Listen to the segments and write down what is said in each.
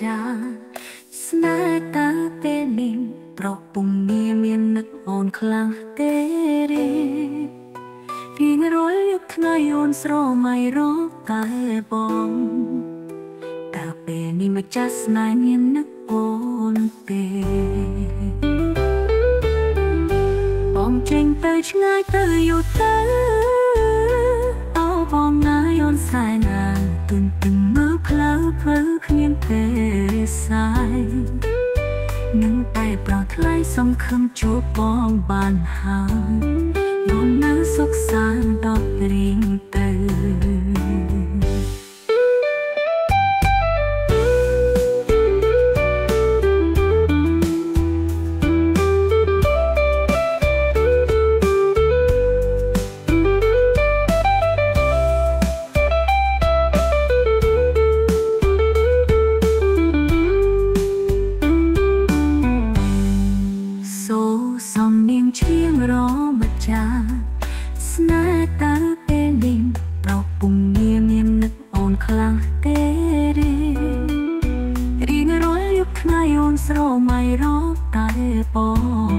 ចាស្នេហ៍តើពេលនេះប្រពុំមាននឹកអូនខ្លាំងទេទេពីរយយកថ្ងៃអូនស្រមៃរកតែបងតើពេលនេះមកចាស់ស្នេហ៍មាននឹកអូនទេបងចេញទៅឆ្ងាយទៅយូរទៅអោបងណាយអូនស្នេហ៍ណាទុនទឹងមើលផ្លូវគ្មានពេលសាយនឹងតែប្រោះថ្លៃសង្ឃឹមជួបបងបានហើយអូននៅសុខសាន្តដល់រៀងទៅសំនៀងឈៀងរម្ចាស្នេហ៍តើពេលនេះប្រពុំមាននឹកអូនខ្លាំងទេរៀងរាល់យប់ថ្ងៃអូនស្រមៃរកតែបង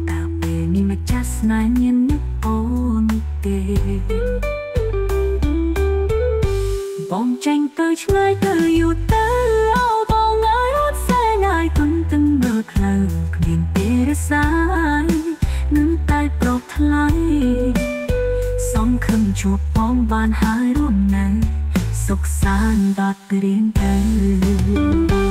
តើពេលនេះមកចាស់ស្នេហ៍មាននឹកអូនទេបងចេញទៅឆ្ងាយទៅយូរទៅអូបងអើយអត់សែងហើយទុនទឹងមើលផ្លូវគ្មានពេលសាយនឹងតែប្រោះថ្លៃសង្ឃឹមជួបបងបានហើយរួមនៅសុខសាន្តដល់រៀងទៅ